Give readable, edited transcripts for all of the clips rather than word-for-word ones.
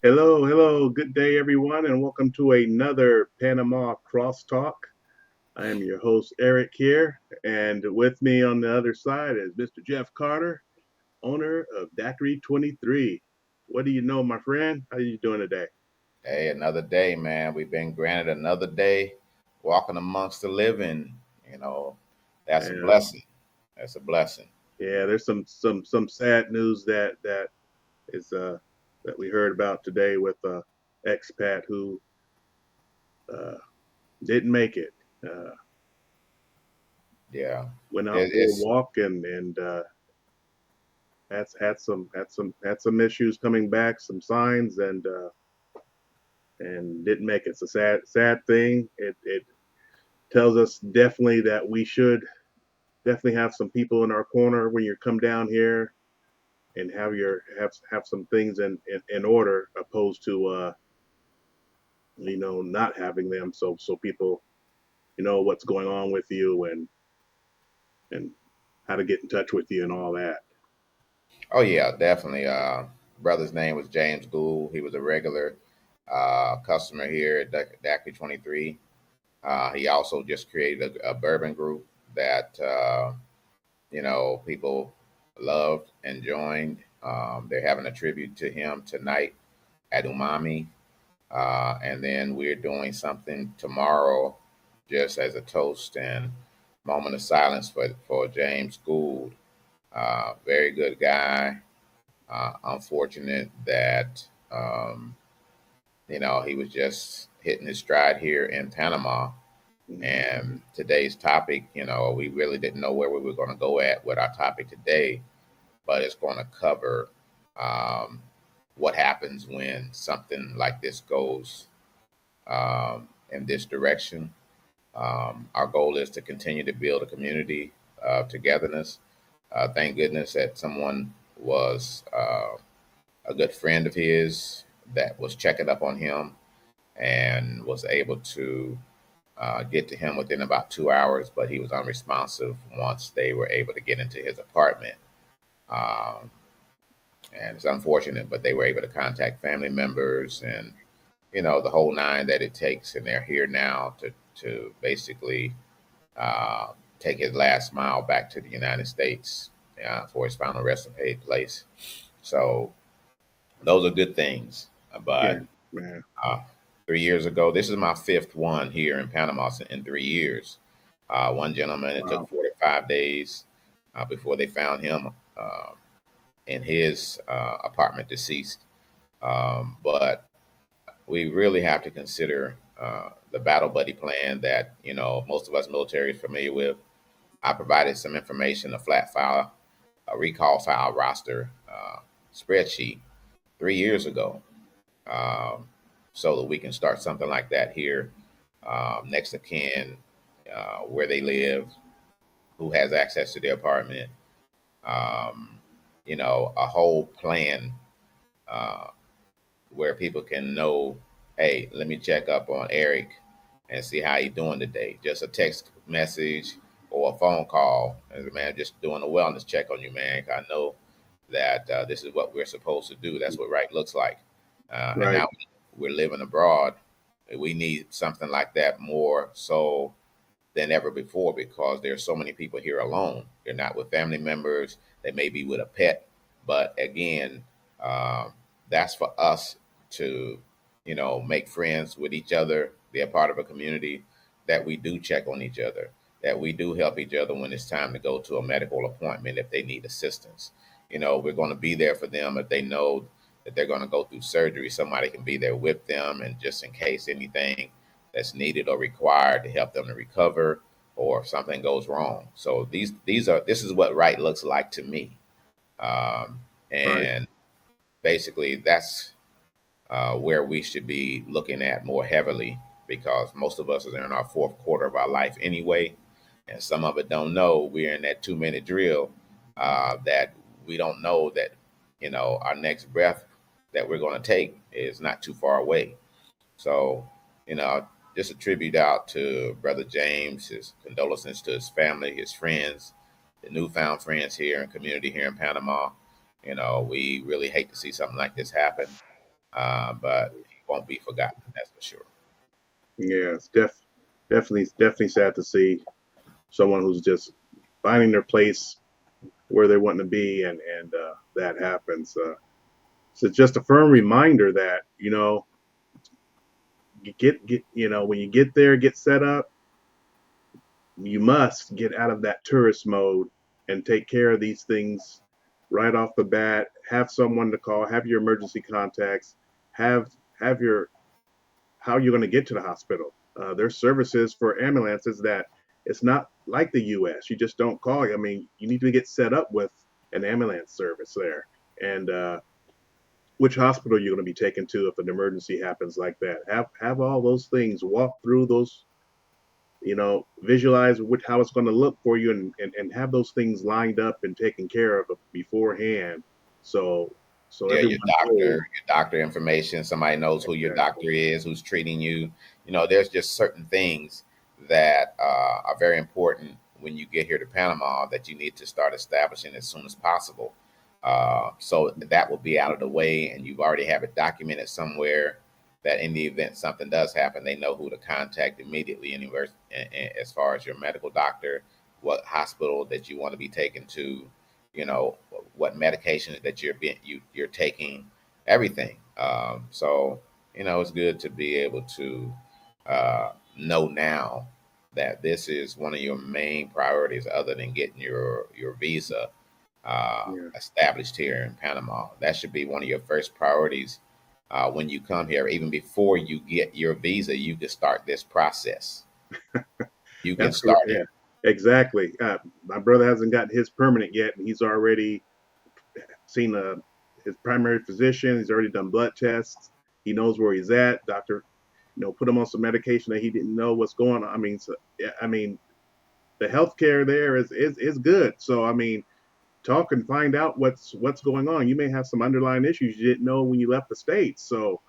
Hello, hello. Good day, everyone, and welcome to another Panama Crosstalk. I am your host, Eric, here, and with me on the other side is Mr. Jeff Carter, owner of Dockery 23. What do you know, my friend? How are you doing today? Hey, another day, man. We've been granted another day walking amongst the living. You know, that's a Uh, blessing. That's a blessing. yeah, there's some sad news that is that we heard about today with expat who uh, didn't make it. Uh, Yeah. Went out It, for a it's, walk and had some issues coming back, some signs, and didn't make it. It's a sad thing. It tells us definitely that we should definitely have some people in our corner when you come down here and have some things in order, opposed to not having them. So people what's going on with you and how to get in touch with you and all that. oh, yeah, definitely. Brother's name was James Gould. He was a regular customer here at Daiquiri 23. He also just created a bourbon group that, people loved and joined. They're having a tribute to him tonight at Umami. And then we're doing something tomorrow just as a toast and moment of silence for James Gould. Very good guy. Unfortunate that, he was just hitting his stride here in Panama. Mhm. And today's topic, we really didn't know where we were going to go at with our topic today, but it's going to cover um, what happens when something like this goes in this direction. Our goal is to continue to build a community of togetherness. Thank goodness that someone was a good friend of his that was checking up on him and was able to get to him within about 2 hours, but he was unresponsive once they were able to get into his apartment. Um, and it's unfortunate, but they were able to contact family members and the whole nine that it takes, and they're here now to basically uh, take his last mile back to the United States for his final resting place. So those are good things. Yeah, But man. uh, 3 years ago, this is my fifth one here in Panama in 3 years. One gentleman, it took Wow. 45 days before they found him in his apartment deceased. But we really have to consider the battle buddy plan that most of us military is familiar with. I provided some information, a flat file, a recall file roster spreadsheet 3 years ago, um, so that we can start something like that here, next of kin, where they live, who has access to their apartment, um, a whole plan uh, where people can know, hey, let me check up on Eric and see how he's doing today. Just a text message or a phone call, and man, just doing a wellness check on you, man. I know that this is what we're supposed to do. That's what right looks like. And Right. now we're living abroad. We need something like that more so than ever before because there's so many people here alone. They're not with family members. They may be with a pet, but again, um, that's for us to, make friends with each other, be a part of a community, that we do check on each other, that we do help each other when it's time to go to a medical appointment if they need assistance. We're going to be there for them if they know that they're going to go through surgery. Somebody can be there with them, and just in case anything that's needed or required to help them to recover or if something goes wrong. So this is what right looks like to me. Um, Right. and basically that's where we should be looking at more heavily because most of us are in our fourth quarter of our life anyway. And some of it don't know we're in that 2 minute drill that we don't know that, our next breath that we're going to take is not too far away. So, just a tribute out to Brother James, his condolences to his family, his friends, the newfound friends here and community here in Panama. We really hate to see something like this happen. but he won't be forgotten. That's for sure. Yeah, it's definitely sad to see someone who's just finding their place where they want to be, and that happens. So it's just a firm reminder that you get when you get there, get set up, you must get out of that tourist mode and take care of these things right off the bat. Have someone to call, have your emergency contacts, have your how you're going to get to the hospital. There's services for ambulances that it's not like the U.S. You just don't call. I mean, you need to get set up with an ambulance service there, and which hospital you're going to be taken to if an emergency happens like that. Have all those things. Walk through those. Visualize how it's going to look for you, and have those things lined up and taken care of beforehand. So so Yeah, everyone's whole. your doctor information. Somebody knows who your Exactly. doctor is, who's treating you. There's just certain things that are very important when you get here to Panama that you need to start establishing as soon as possible. So that will be out of the way, and you've already have it documented somewhere that in the event something does happen, they know who to contact immediately. Anywhere, as far as your medical doctor, what hospital that you want to be taken to, what medications that you're taking, everything. So it's good to be able to know now that this is one of your main priorities, other than getting your visa Yeah. established here in Panama. That should be one of your first priorities when you come here. Even before you get your visa, you can start this process. You can That's correct. start it. Yeah, exactly. My brother hasn't gotten his permanent yet, and he's already seen his primary physician. He's already done blood tests. He knows where he's at. Doctor, put him on some medication that he didn't know what's going on. I mean, so, yeah, I mean, the healthcare there is good. So I mean, talk and find out what's going on. You may have some underlying issues you didn't know when you left the states. So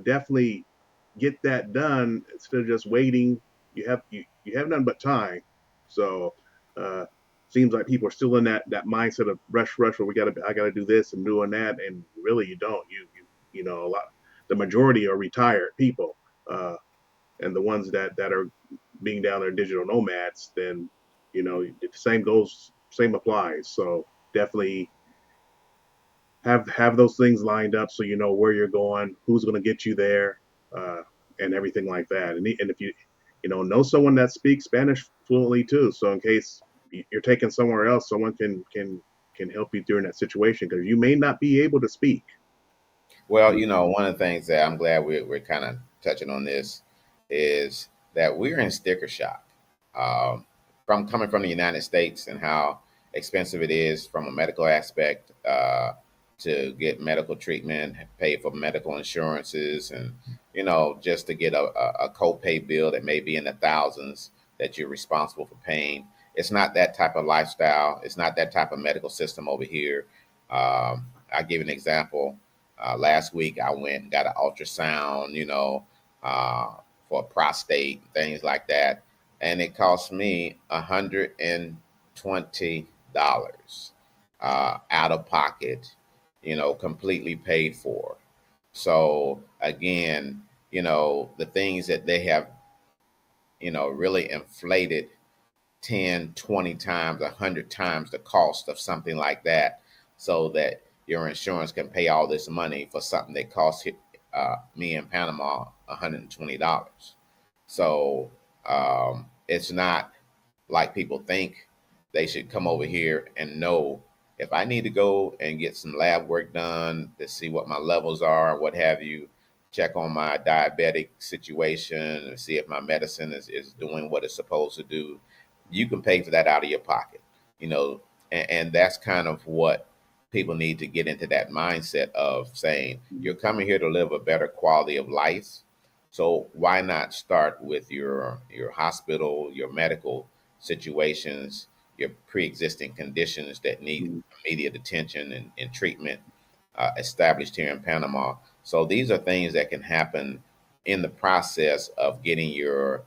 definitely get that done instead of just waiting. You have none but time. So uh, seems like people are still in that mindset of rush. Where I gotta do this and doing that, and really you don't. A lot. The majority are retired people, and the ones that are being down there digital nomads, then the same applies. So definitely have those things lined up so you know where you're going, who's going to get you there, uh, and everything like that. And if you know someone that speaks Spanish fluently too, so in case you're taken somewhere else, someone can help you during that situation because you may not be able to speak. Well, one of the things that I'm glad we're kind of touching on this is that we're in sticker shock from coming from the United States and how expensive it is from a medical aspect to get medical treatment, pay for medical insurances, and just to get a copay bill that may be in the thousands that you're responsible for paying. It's not that type of lifestyle. It's not that type of medical system over here. I'll give you an example. Last week, I went and got an ultrasound, uh, for prostate, things like that, and it cost me $120 out of pocket, completely paid for. So again, the things that they have, really inflated 10, 20 times, 100 times the cost of something like that so that your insurance can pay all this money for something that cost me in Panama $120. So it's not like people think. They should come over here and know if I need to go and get some lab work done to see what my levels are, what have you, check on my diabetic situation and see if my medicine is doing what it's supposed to do. You can pay for that out of your pocket, you know, and that's kind of what people need to get into, that mindset of saying you're coming here to live a better quality of life. So why not start with your hospital, your medical situations, your pre-existing conditions that need immediate attention and treatment established here in Panama. So these are things that can happen in the process of getting you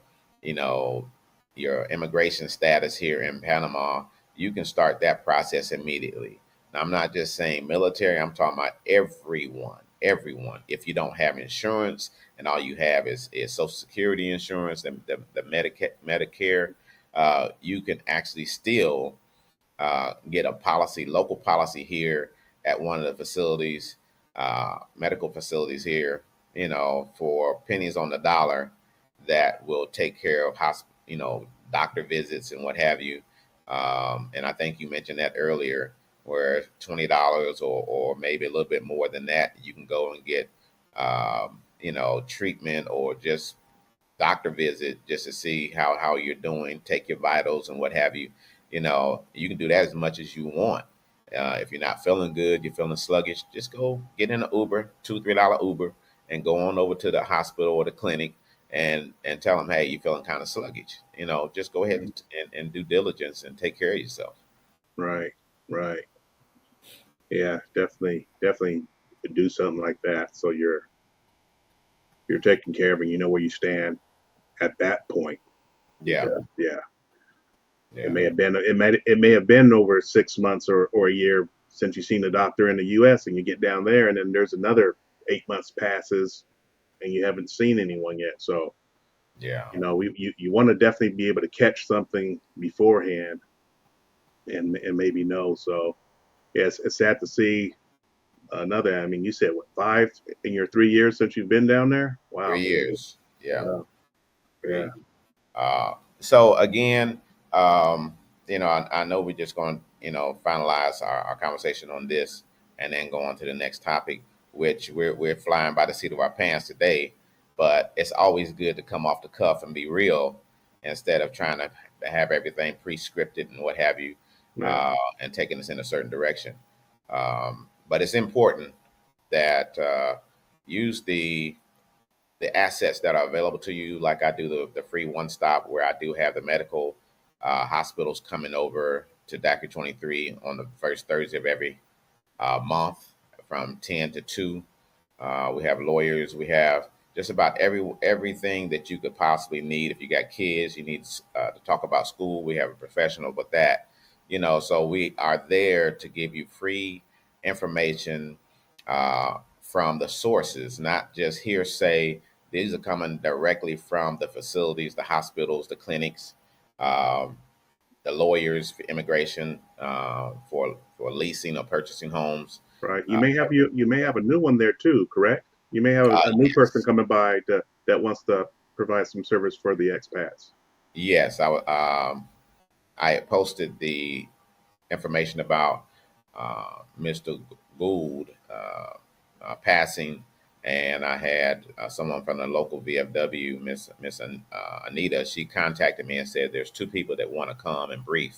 know, your immigration status here in Panama. You can start that process immediately. Now, I'm not just saying military. I'm talking about everyone. everyone. If you don't have insurance and all you have is Social Security insurance and the Medicare, you can actually still get a policy, local policy here at one of the facilities, medical facilities here, for pennies on the dollar that will take care of doctor visits and what have you. And I think you mentioned that earlier, where $20 or maybe a little bit more than that, you can go and get, treatment or just doctor visit just to see how you're doing, take your vitals and what have you. You can do that as much as you want. If you're not feeling good, you're feeling sluggish, just go get in an Uber, $2, $3 Uber, and go on over to the hospital or the clinic and tell them, hey, you're feeling kind of sluggish. Just go ahead and do diligence and take care of yourself. Right, right. Yeah, definitely do something like that. So you're taken care of and you know where you stand at that point. Yeah, Because yeah, yeah, it may have been over 6 months or a year since you've seen the doctor in the US, and you get down there and then there's another 8 months passes and you haven't seen anyone yet. So, yeah, you want to definitely be able to catch something beforehand and maybe know. So yeah, it's sad to see another. I mean, you said what, five in your 3 years since you've been down there? Wow. 3 years. Yeah, Wow. Yeah. three. So again, um, I know we're just going to, finalize our conversation on this and then go on to the next topic, which we're flying by the seat of our pants today. But it's always good to come off the cuff and be real instead of trying to have everything pre-scripted and what have you, Yeah. and taking us in a certain direction. But it's important that use the assets that are available to you, like I do the free one stop where I do have the medical hospitals coming over to Dockery 23 on the first Thursday of every month from 10 to 2. We have lawyers. We have just about everything that you could possibly need. If you got kids, you need to talk about school. We have a professional with that. So we are there to give you free information from the sources, not just hearsay. These are coming directly from the facilities, the hospitals, the clinics, um, the lawyers for immigration, for leasing or purchasing homes. Right. Uh, You may have a new one there too, correct? You may have a new person yes, coming by that wants to provide some service for the expats. yes. I had posted the information about Mr. Gould passing, and I had someone from the local VFW, Miss Anita. She contacted me and said there's two people that want to come and brief.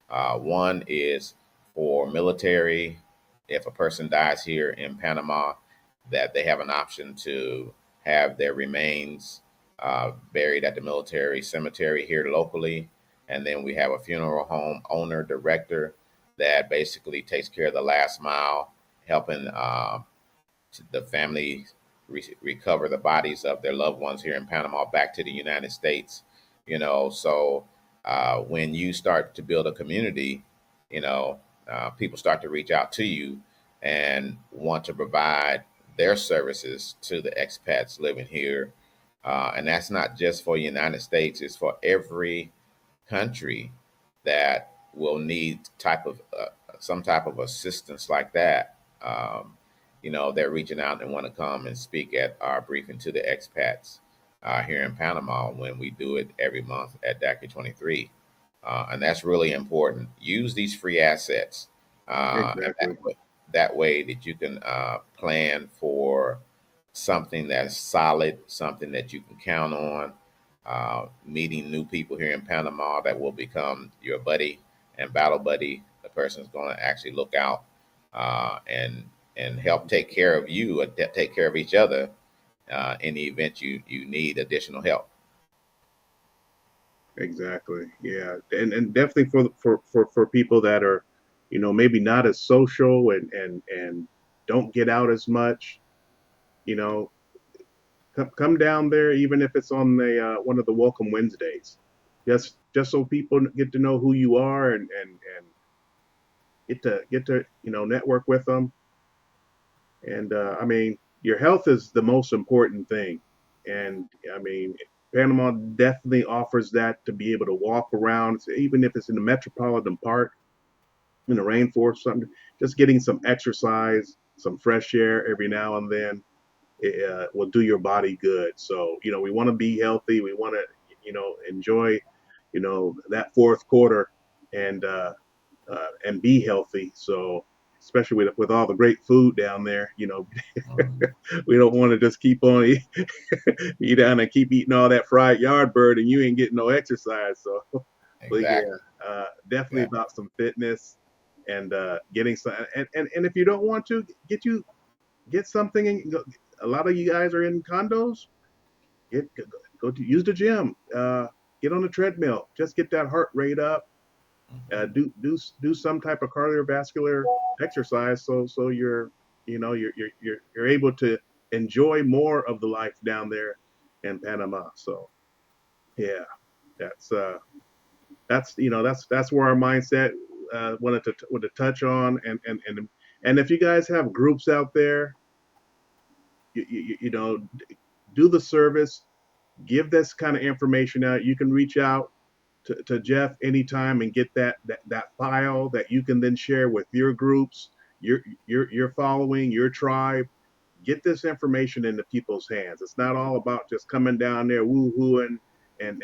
One is for military. If a person dies here in Panama, that they have an option to have their remains buried at the military cemetery here locally. And then we have a funeral home owner director that basically takes care of the last mile, helping the family recover the bodies of their loved ones here in Panama back to the United States. So when you start to build a community, you know, people start to reach out to you and want to provide their services to the expats living here. And that's not just for the United States; it's for every country that will need type of some type of assistance like that. They're reaching out and want to come and speak at our briefing to the expats here in Panama when we do it every month at DACA 23. And that's really important. Use these free assets, and Exactly. that way that you can plan for something that's solid, something that you can count on. Meeting new people here in Panama that will become your buddy and battle buddy. The person's going to actually look out and help take care of you and take care of each other in the event you need additional help. Exactly. Yeah. And definitely for people that are, maybe not as social and don't get out as much, you know, come down there even if it's on the one of the welcome Wednesdays. Just so people get to know who you are and get to network with them. And I mean, your health is the most important thing. And I mean, Panama definitely offers that to be able to walk around, even if it's in the metropolitan park, in the rainforest, something, just getting some exercise, some fresh air every now and then will do your body good. So, we want to be healthy. We want to, enjoy, that fourth quarter and, and be healthy. So, especially with all the great food down there, Mhm. we don't want to just keep on eat down and keep eating all that fried yard bird and you ain't getting no exercise. So, but yeah, Exactly. definitely Yeah. about some fitness and getting some. And if you don't want to get something, a lot of you guys are in condos. Get go to use the gym. Get on the treadmill. Just get that heart rate up. Mhm. Do some type of cardiovascular exercise so you're able to enjoy more of the life down there in Panama. So yeah, that's that's where our mindset wanted to touch on. And if you guys have groups out there, you know, do the service, give this kind of information out. You can reach out to Jeff anytime and get that file that you can then share with your groups, your following, your tribe. Get this information into people's hands. It's not all about just coming down there woo-hooing and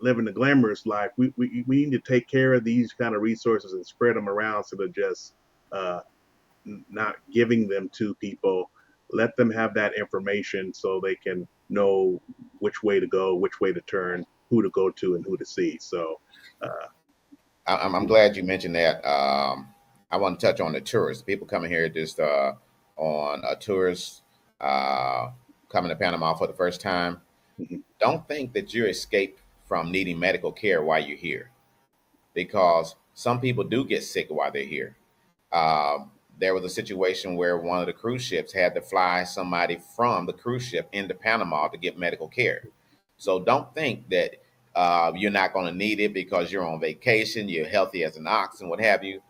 living the glamorous life. We need to take care of these kind of resources and spread them around instead of just uh, not giving them to people. Let them have that information so they can know which way to go, which way to turn, who to go to, and who to see. So, uh, I'm glad you mentioned that. I want to touch on the tourists. People coming here just on a tourist uh, coming to Panama for the first time. mhm, Don't think that you escape from needing medical care while you're here, because some people do get sick while they're here. There was a situation where one of the cruise ships had to fly somebody from the cruise ship into Panama to get medical care. So don't think that you're not going to need it because you're on vacation, you're healthy as an ox, and what have you.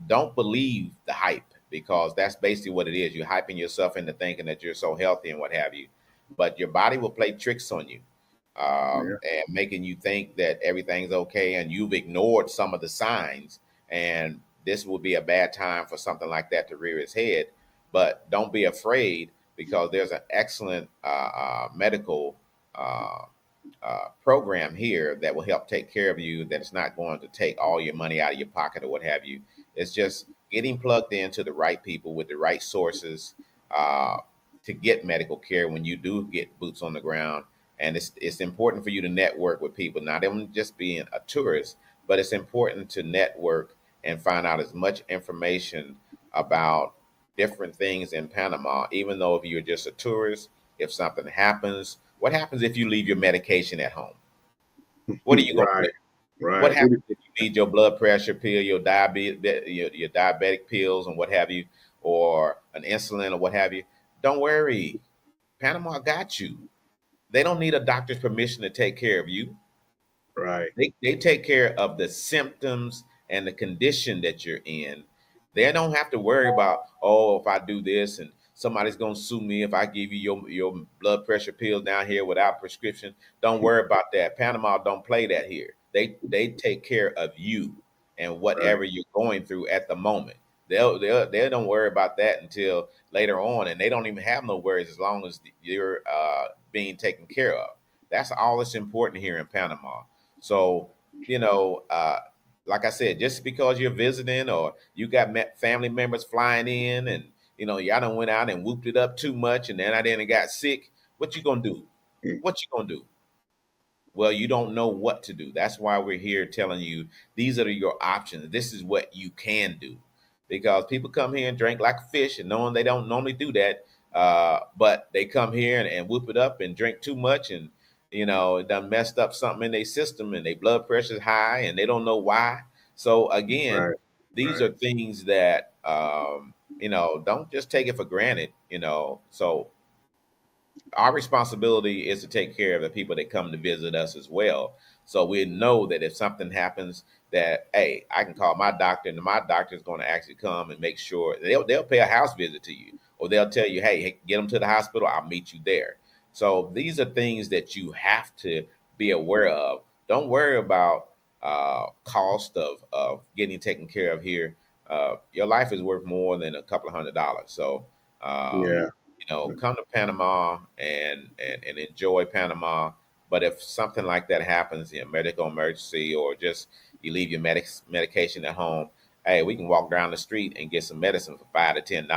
Don't believe the hype, because that's basically what it is. You're hyping yourself into thinking that you're so healthy and what have you. But your body will play tricks on you, yeah, and making you think that everything's okay, and you've ignored some of the signs. And this will be a bad time for something like that to rear its head. But don't be afraid, because there's an excellent medical uh, program here that will help take care of you. That's not going to take all your money out of your pocket or what have you. It's just getting plugged into the right people with the right sources uh, to get medical care when you do get boots on the ground. And it's important for you to network with people, not even just being a tourist, but it's important to network and find out as much information about different things in Panama. Even though if you're just a tourist, if something happens, what happens if you leave your medication at home? What are you going to right, do? What right. happens if you need your blood pressure pill, your diabetes, your diabetic pills, and what have you, or an insulin or what have you? Don't worry, Panama got you. They don't need a doctor's permission to take care of you. Right. They take care of the symptoms and the condition that you're in. They don't have to worry about, oh, if I do this and somebody's gonna sue me if I give you your blood pressure pills down here without prescription. Don't worry about that. Panama don't play that here. They take care of you and Right. whatever you're going through at the moment. They don't worry about that until later on, and they don't even have no worries as long as you're being taken care of. That's all that's important here in Panama. So, you know, like I said, just because you're visiting or you got family members flying in, and y'all done went out and whooped it up too much, and then I didn't got sick. What you gonna do? What you gonna do? Well, you don't know what to do. That's why we're here telling you these are your options. This is what you can do. Because people come here and drink like a fish, and knowing they don't normally do that, but they come here and whoop it up and drink too much, and it done messed up something in their system, and their blood pressure's high, and they don't know why. So again, Right. these Right. are things that don't just take it for granted. So our responsibility is to take care of the people that come to visit us as well. So we know that if something happens, that hey, I can call my doctor, and my doctor is going to actually come and make sure they'll pay a house visit to you, or they'll tell you, hey, get them to the hospital. I'll meet you there. So these are things that you have to be aware of. Don't worry about cost of getting taken care of here. Your life is worth more than a couple of $100. So um, Yeah, come to Panama and enjoy Panama. But if something like that happens, medical emergency, or just you leave your medication at home, hey, we can walk down the street and get some medicine for $5 to $10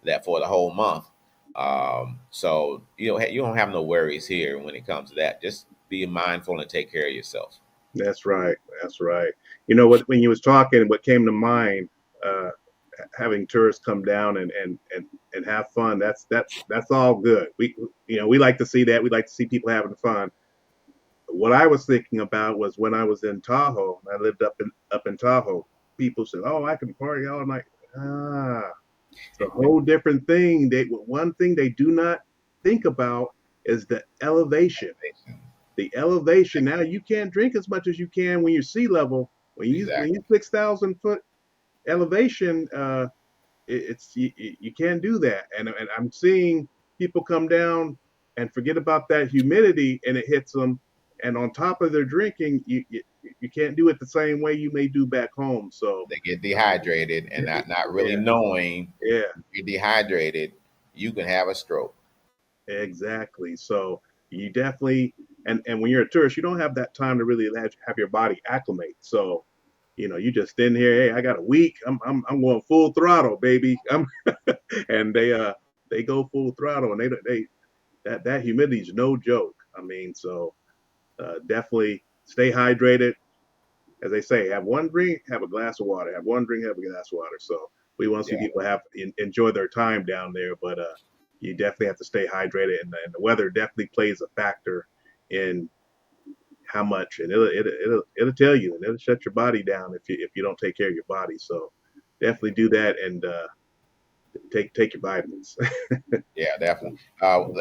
that for the whole month. So you don't have no worries here when it comes to that. Just be mindful and take care of yourself. that's right. That's right. You know what? When you was talking, what came to mind, uh, having tourists come down and have fun. That's all good. We like to see that. We like to see people having fun. What I was thinking about was when I was in Tahoe. I lived up in Tahoe. People said, "Oh, I can party all night." Ah, it's a whole different thing. One thing they do not think about is the elevation. The elevation. Now you can't drink as much as you can when you're sea level. When you Exactly. 6,000 foot elevation, it's you can't do that. And I'm seeing people come down and forget about that humidity, and it hits them. And on top of their drinking, you can't do it the same way you may do back home. So They get dehydrated and not really yeah, knowing yeah, you're dehydrated, you can have a stroke. exactly. So you definitely and when you're a tourist, you don't have that time to really have your body acclimate. So you just in here. Hey, I got a week. I'm going full throttle, baby. And they go full throttle, and they that humidity is no joke. I mean, so definitely stay hydrated. As they say, have one drink, have a glass of water. Have one drink, have a glass of water. So we want to see Yeah, people enjoy their time down there, but you definitely have to stay hydrated, and the weather definitely plays a factor in how much, and it'll tell you, and it'll shut your body down if you don't take care of your body. So definitely do that, and take your vitamins. yeah, definitely.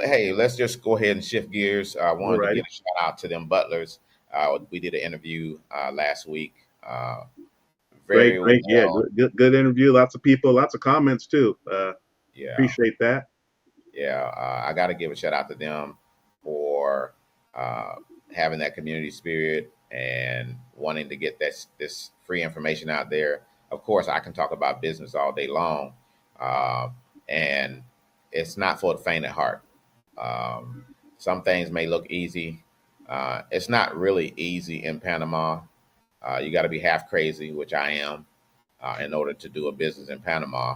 Hey, let's just go ahead and shift gears. I wanted to Alrighty, give a shout out to them Butlers. We did an interview last week. great, Very great, yeah, well. good interview. Lots of people, lots of comments too. Yeah, Appreciate that. yeah. I got to give a shout out to them for uh, having that community spirit and wanting to get this free information out there. Of course, I can talk about business all day long, uh, and it's not for the faint at heart. Um, some things may look easy. It's not really easy in Panama. You got to be half crazy, which I am, in order to do a business in Panama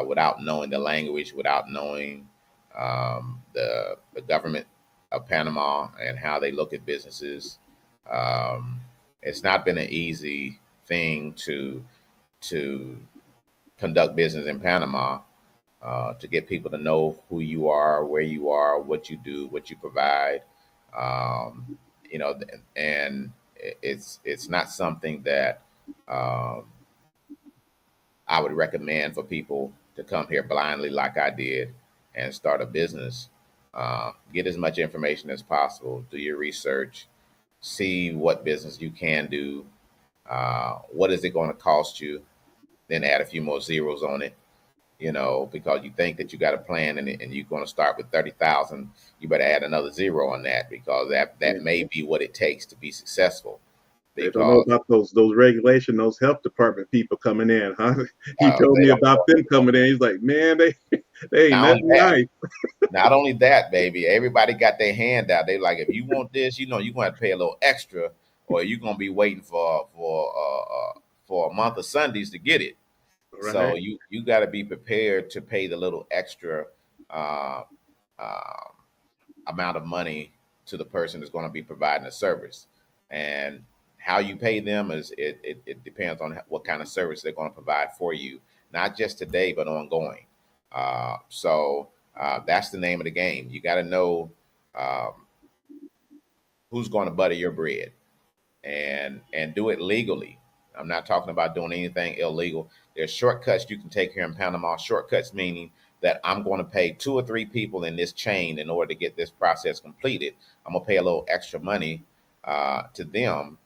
without knowing the language, without knowing the government of Panama and how they look at businesses. Um, it's not been an easy thing to conduct business in Panama, to get people to know who you are, where you are, what you do, what you provide. Um, and it's not something that um, I would recommend for people to come here blindly like I did and start a business. Get as much information as possible. Do your research. See what business you can do. What is it going to cost you? Then add a few more zeros on it, because you think that you got a plan and you're going to start with 30,000. You better add another zero on that, because that Yeah. may be what it takes to be successul. They don't know Because about those regulation, those health department people coming in, huh? He told they me don't about know. them coming in. He's like, man, they ain't Not only nothing that, nice. Not only that, baby, everybody got their hand out. They like, if you want this, you're gonna have to pay a little extra, or you're gonna be waiting for a month of Sundays to get it. So Right. you got to be prepared to pay the little extra uh, uh, amount of money to the person that's going to be providing the service. And how you pay them it depends on what kind of service they're going to provide for you, not just today but ongoing. So that's the name of the game. You got to know um, who's going to butter your bread, and do it legally. I'm not talking about doing anything illegal. There's shortcuts you can take here in Panama. Shortcuts meaning that I'm going to pay 2 or 3 people in this chain in order to get this process completed. I'm going to pay a little extra money to them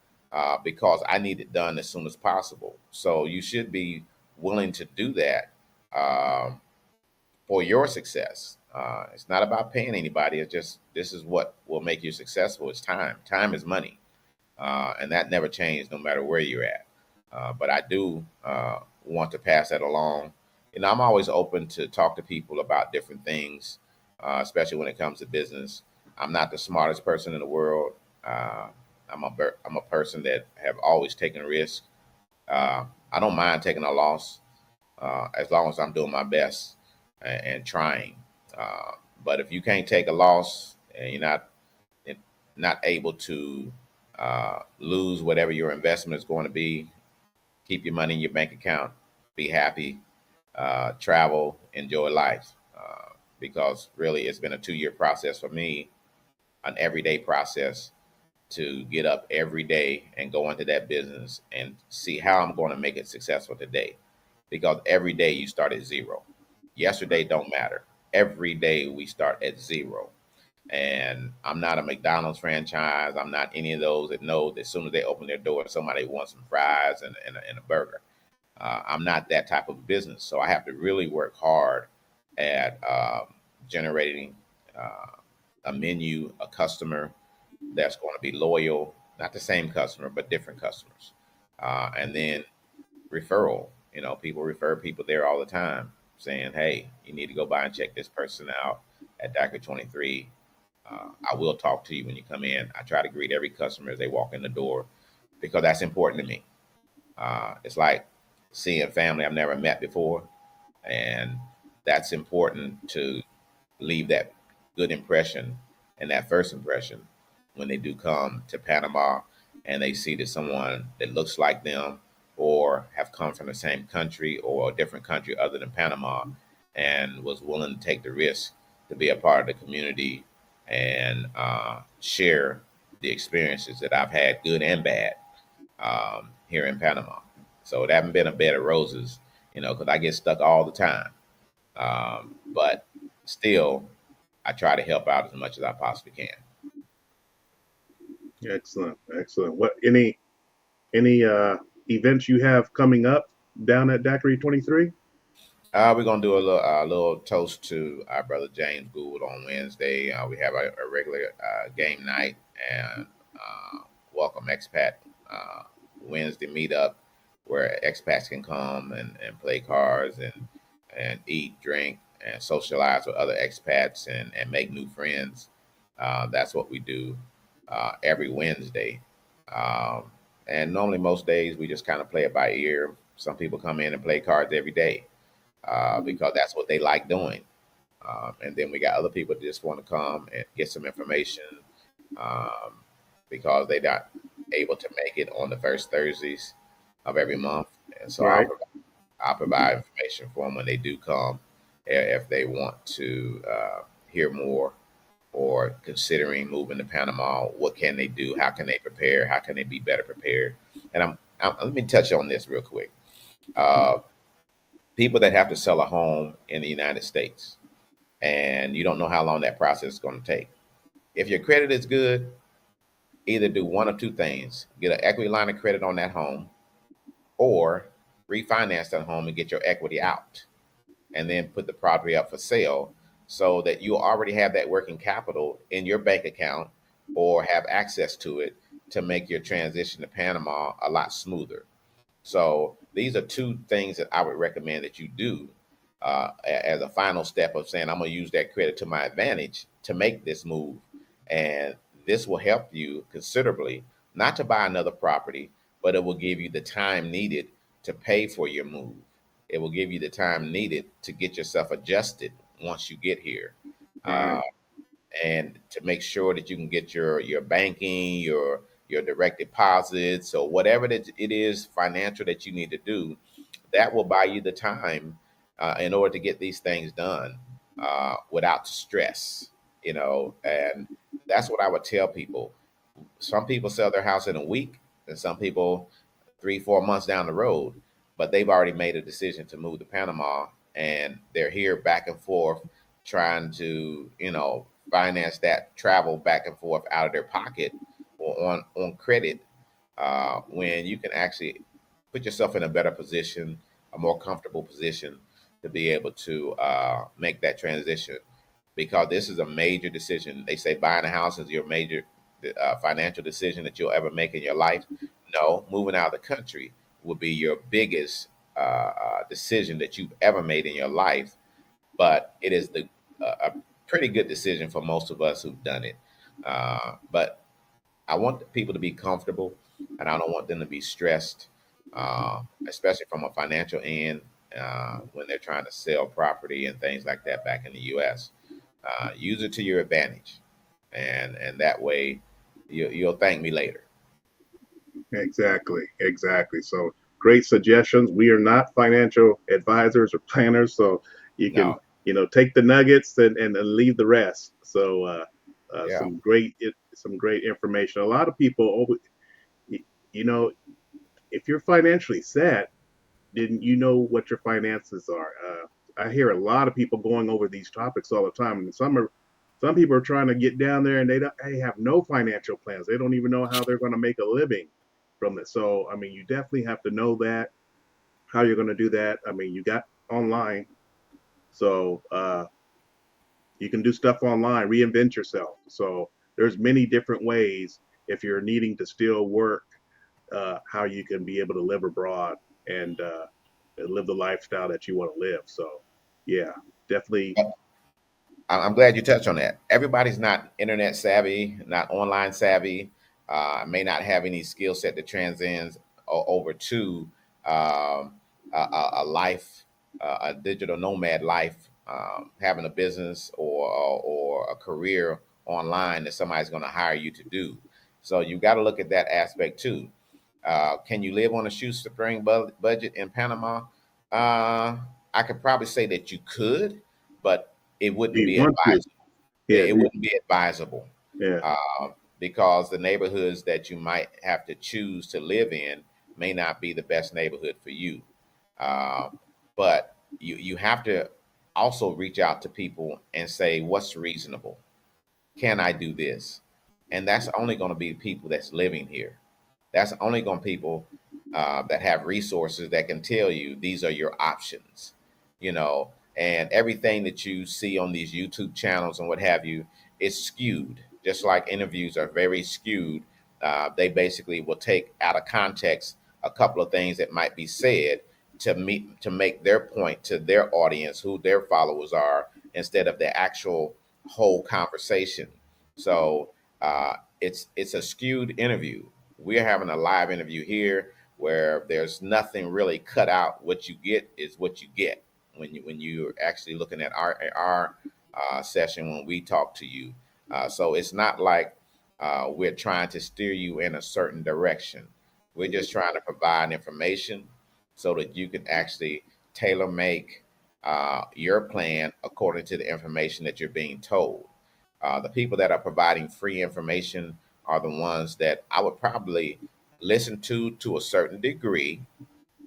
because I need it done as soon as possible. So you should be willing to do that for your success. It's not about paying anybody. It's just this is what will make you successful. It's time. Time is money, and that never changed no matter where you're at. But I do want to pass that along. I'm always open to talk to people about different things, especially when it comes to business. I'm not the smartest person in the world. Uh, I'm a person that have always taken risks. I don't mind taking a loss as long as I'm doing my best and trying. Uh, but if you can't take a loss and you're not able to lose whatever your investment is going to be, keep your money in your bank account, be happy, travel, enjoy life. Because really, it's been a 2 year process for me, an everyday process to get up every day and go into that business and see how I'm going to make it successful today. Because every day you start at zero. Yesterday don't matter. Every day we start at zero. And I'm not a McDonald's franchise. I'm not any of those that know that as soon as they open their door, somebody wants some fries and a burger. I'm not that type of business. So I have to really work hard at generating a menu, a customer that's going to be loyal, not the same customer, but different customers. And then referral. People refer people there all the time saying, hey, you need to go by and check this person out at Dockery 23. I will talk to you when you come in. I try to greet every customer as they walk in the door because that's important to me. It's like seeing family I've never met before. And that's important to leave that good impression and that first impression when they do come to Panama and they see that someone that looks like them or have come from the same country or a different country other than Panama and was willing to take the risk to be a part of the community and share the experiences that I've had, good and bad, here in Panama. So it haven't been a bed of roses, because I get stuck all the time. But still, I try to help out as much as I possibly can. Excellent, excellent. What any events you have coming up down at Dockery 23? We're gonna do a little toast to our brother James Gould on Wednesday. We have a regular game night and welcome expat Wednesday meetup where expats can come and play cards and eat, drink, and socialize with other expats and make new friends. That's what we do every Wednesday. Um, and normally most days we just kind of play it by ear. Some people come in and play cards every day because that's what they like doing. And then we got other people that just want to come and get some information um, because they're not able to make it on the first Thursdays of every month. And so Right. I'll provide information for them when they do come if they want to hear more or considering moving to Panama. What can they do? How can they prepare? How can they be better prepared? And let me touch on this real quick. Uh, People that have to sell a home in the United States and you don't know how long that process is going to take. If your credit is good, either do one of two things: get an equity line of credit on that home, or refinance that home and get your equity out, and then put the property up for sale so that you already have that working capital in your bank account or have access to it to make your transition to Panama a lot smoother. So these are two things that I would recommend that you do as a final step of saying, I'm going to use that credit to my advantage to make this move. And this will help you considerably, not to buy another property, but it will give you the time needed to pay for your move. It will give you the time needed to get yourself adjusted once you get here. Right. Uh, and to make sure that you can get your banking, your direct deposits, or whatever that it is financial that you need to do, that will buy you the time in order to get these things done without stress. And that's what I would tell people. Some people sell their house in a week, and some people 3, 4 months down the road, but they've already made a decision to move to Panama, and they're here back and forth trying to, finance that travel back and forth out of their pocket or on credit, when you can actually put yourself in a better position, a more comfortable position to be able to make that transition, because this is a major decision. They say buying a house is your major financial decision that you'll ever make in your life. No, moving out of the country will be your biggest decision that you've ever made in your life. But it is a pretty good decision for most of us who've done it. But I want people to be comfortable, and I don't want them to be stressed, especially from a financial end, when they're trying to sell property and things like that back in the U.S. Use it to your advantage, and that way you'll thank me later. Exactly, exactly. So great suggestions. We are not financial advisors or planners, so you can, No, take the nuggets and leave the rest. So yeah, some great information. A lot of people, you know, if you're financially set, then you know what your finances are. I hear a lot of people going over these topics all the time, and some people are trying to get down there and they have no financial plans. They don't even know how they're going to make a living from it. So I mean, you definitely have to know that how you're going to do that. I mean, you got online, so you can do stuff online, reinvent yourself. So there's many different ways if you're needing to still work, how you can be able to live abroad and live the lifestyle that you want to live. So, yeah, definitely. I'm glad you touched on that. Everybody's not internet savvy, not online savvy, may not have any skill set that transcends over to a life, a digital nomad life, having a business or a career online that somebody's going to hire you to do. So you got to look at that aspect too. Can you live on a shoestring budget in Panama? Uh, I could probably say that you could, but it Do wouldn't you be want to? advisable. Yeah, It wouldn't be advisable, yeah, uh, because the neighborhoods that you might have to choose to live in may not be the best neighborhood for you. Uh, but you have to also reach out to people and say, what's reasonable? Can I do this? And that's only going to be people that's living here. That's only going to people that have resources that can tell you these are your options, and everything that you see on these YouTube channels and what have you is skewed. Just like interviews are very skewed, they basically will take out of context a couple of things that might be said to make their point to their audience, who their followers are, instead of the actual whole conversation. So it's a skewed interview. We're having a live interview here where there's nothing really cut out. What you get is what you get when you're actually looking at our session when we talk to you. So it's not like we're trying to steer you in a certain direction. We're just trying to provide information so that you can actually tailor make your plan according to the information that you're being told. The people that are providing free information are the ones that I would probably listen to a certain degree,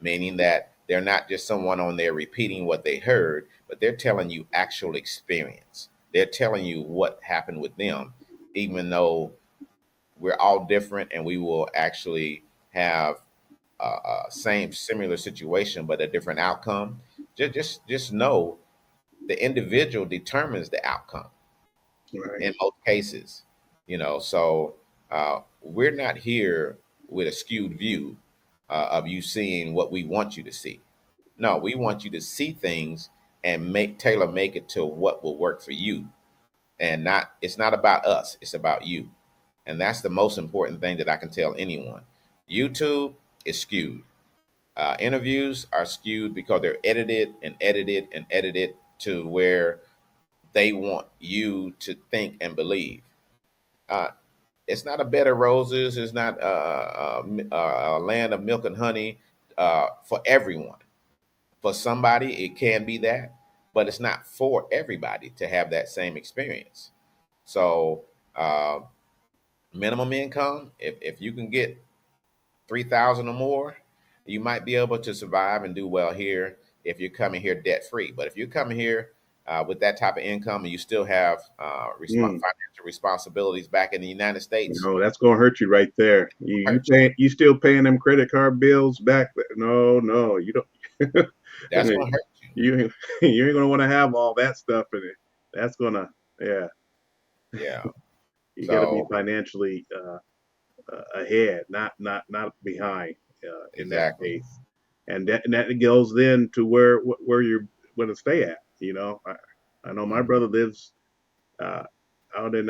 meaning that they're not just someone on there repeating what they heard, but they're telling you actual experience. They're telling you what happened with them, even though we're all different and we will actually have same similar situation but a different outcome. Just know the individual determines the outcome right. in most cases. So we're not here with a skewed view of you seeing what we want you to see. No, we want you to see things and make it to what will work for you, and not it's not about us, it's about you. And that's the most important thing that I can tell anyone. YouTube is skewed. Interviews are skewed because they're edited and edited and edited to where they want you to think and believe. Uh, it's not a bed of roses. It's not a land of milk and honey for everyone. For somebody, it can be that, but it's not for everybody to have that same experience. So, uh, minimum income, if you can get 3,000 or more, you might be able to survive and do well here. if you're coming here debt free. But if you're coming here with that type of income and you still have Mm. financial responsibilities back in the United States, That's gonna hurt you right there. You hurt you. pay, you still paying them credit card bills back? No, no, you don't. That's going to hurt you. you you ain't gonna want to have all that stuff in it. That's gonna, yeah. Yeah. You got to be So financially ahead, not behind in that exactly. case, and that goes then to where you're going to stay at. I know my Mhm. brother lives uh, out in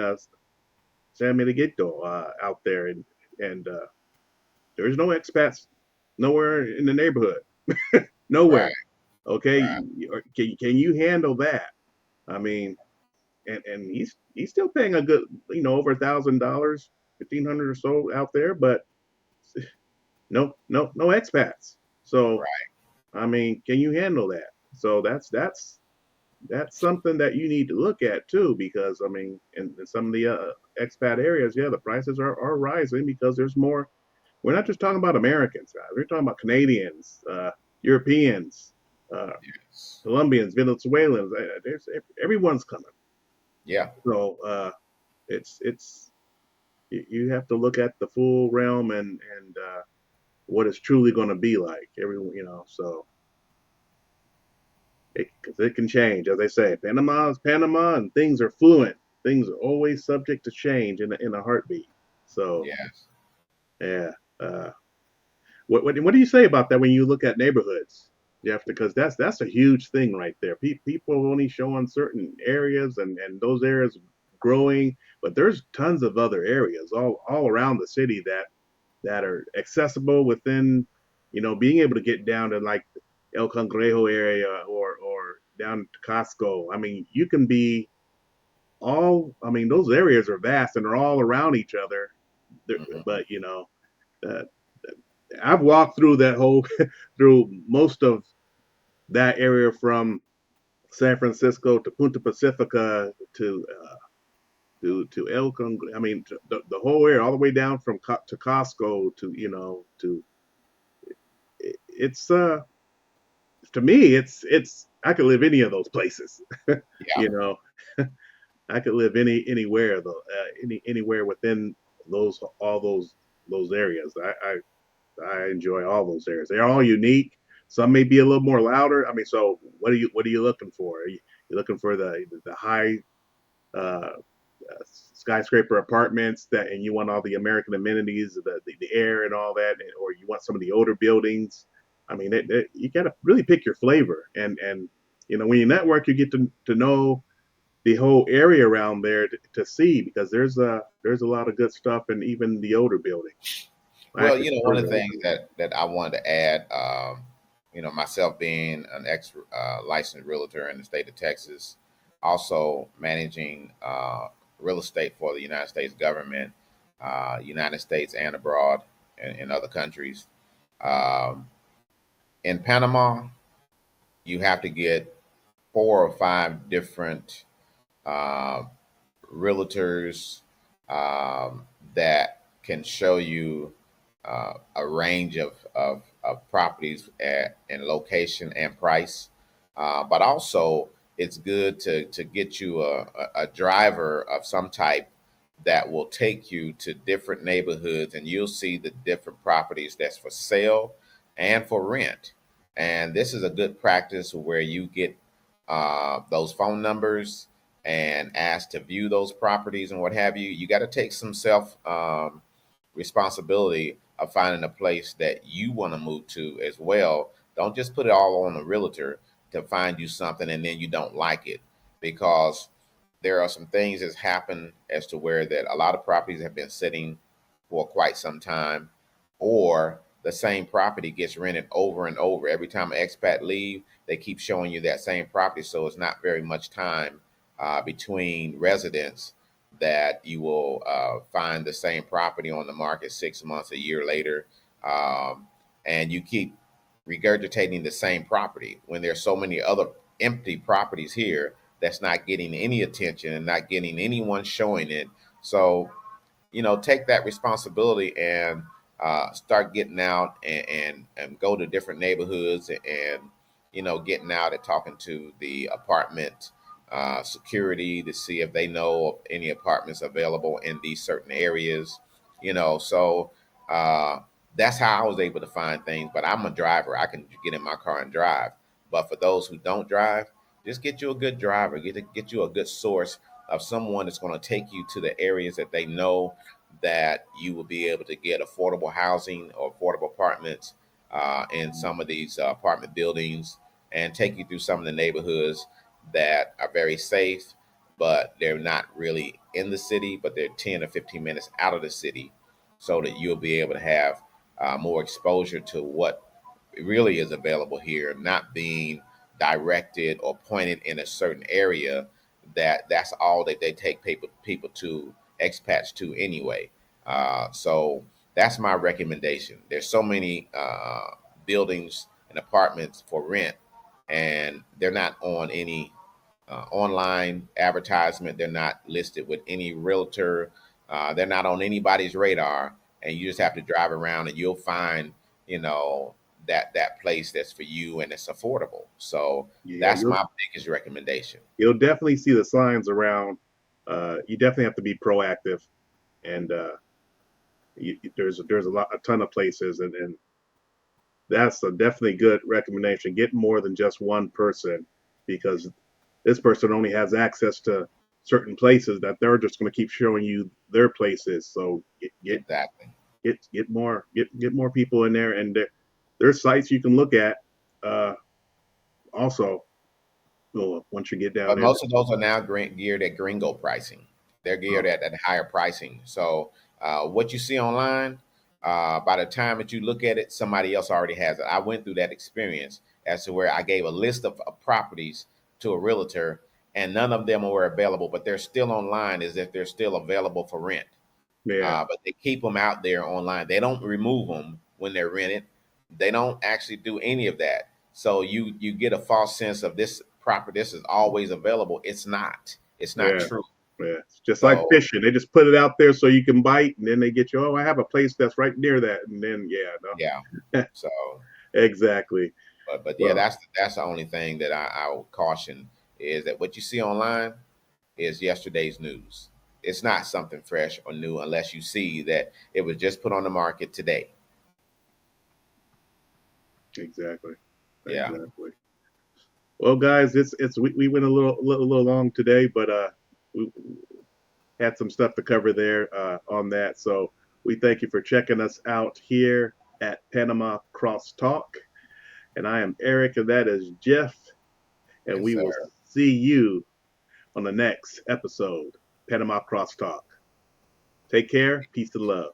San Miguelito out there, and there's no expats nowhere in the neighborhood, Right. nowhere. Okay, Right. can you handle that? I mean, and he's still paying a good, over $1,000, 1,500 or so out there, but no expats. So Right. I mean, can you handle that? So that's something that you need to look at too, because I mean, in some of the expat areas, yeah, the prices are rising because there's more. We're not just talking about Americans, guys. We're talking about Canadians, Europeans, uh, Yes. Colombians, Venezuelans. There's everyone's coming. Yeah. So it's you have to look at the full realm and what it's truly going to be like. So because it can change, as they say. Panama is Panama, and things are fluent. Things are always subject to change in a heartbeat. So Yes. yeah, uh, what do you say about that when you look at neighborhoods, Jeff? Because that's a huge thing right there. People only show on certain areas, and those areas growing, but there's tons of other areas all around the city that are accessible within, being able to get down to like El Cangrejo area or down to Costco. I mean, you can be I mean, those areas are vast and they're all around each other. Hmm. But uh, I've walked through that whole through most of that area from San Francisco to Punta Pacifica to El Congreso. I mean, the whole area, all the way down from to Costco to it's to me it's I could live any of those places. Yeah. you know, I could live anywhere though, anywhere within all those areas. I enjoy all those areas. They're all unique. Some may be a little more louder. I mean, so what are you looking for? You looking for the high uh, skyscraper apartments and you want all the American amenities, the air and all that, or you want some of the older buildings. I mean, you got to really pick your flavor, and when you network, you get to know the whole area around there to see because there's a lot of good stuff and even the older buildings. I Well, actually one prefer of the the older things ones. that I wanted to add, myself being an ex licensed realtor in the state of Texas, also managing real estate for the United States government, United States and abroad in other countries. Um, in Panama, you have to get 4 or 5 different uh, realtors that can show you a range of properties in location and price. But also, it's good to get you a driver of some type that will take you to different neighborhoods and you'll see the different properties that's for sale and for rent. And this is a good practice where you get those phone numbers and asked to view those properties and what have you. You got to take some self responsibility of finding a place that you want to move to as well. Don't just put it all on the realtor to find you something and then you don't like it, because there are some things that's happened as to where that a lot of properties have been sitting for quite some time, or the same property gets rented over and over. Every time an expat leave, they keep showing you that same property, so it's not very much time between residents that you will find the same property on the market 6 months, a year later, um, and you keep regurgitating the same property when there's so many other empty properties here that's not getting any attention and not getting anyone showing it. So, take that responsibility and start getting out and go to different neighborhoods and getting out and talking to the apartment security to see if they know of any apartments available in these certain areas. So uh, that's how I was able to find things. But I'm a driver; I can get in my car and drive. But for those who don't drive, just get you a good driver, get you a good source of someone that's going to take you to the areas that they know that you will be able to get affordable housing or affordable apartments in some of these apartment buildings, and take you through some of the neighborhoods that are very safe, but they're not really in the city, but they're 10 or 15 minutes out of the city, so that you'll be able to have more exposure to what really is available here, not being directed or pointed in a certain area that's all that they take people to expats to anyway. So that's my recommendation. There's so many buildings and apartments for rent, and they're not on any online advertisement. They're not listed with any realtor. They're not on anybody's radar, and you just have to drive around, and you'll find, you know, that place that's for you and it's affordable. So Yeah, that's my biggest recommendation. you'll definitely see the signs around. You definitely have to be proactive, and there's a ton of places, and that's a definitely good recommendation. Get more than just one person, because this person only has access to certain places that they're just going to keep showing you their places. So Exactly. get more people in there, and there's sites you can look at. Uh, also, well, once you get down But there, most of those are now geared at gringo pricing. They're geared oh, at higher pricing. So what you see online, by the time that you look at it, somebody else already has it. I went through that experience as to where I gave a list of properties to a realtor, and none of them were available, but they're still online as if they're still available for rent. yeah, But they keep them out there online. They don't remove them when they're rented. They don't actually do any of that. So you get a false sense of this property. This is always available. It's not. It's not yeah, true. yeah. It's just like So fishing. They just put it out there so you can bite, and then they get you. Oh, I have a place that's right near that, and then yeah, yeah. no, So exactly. but yeah, Well, that's the only thing that I would caution is that what you see online is yesterday's news. It's not something fresh or new unless you see that it was just put on the market today. exactly, Yeah. exactly. Well, guys, it's we went a little long today, but we had some stuff to cover there on that. So we thank you for checking us out here at Panama Crosstalk, and I am Eric, and that is Jeff, and Yes, we will sir. see you on the next episode, Panama Crosstalk. Take care, peace and love.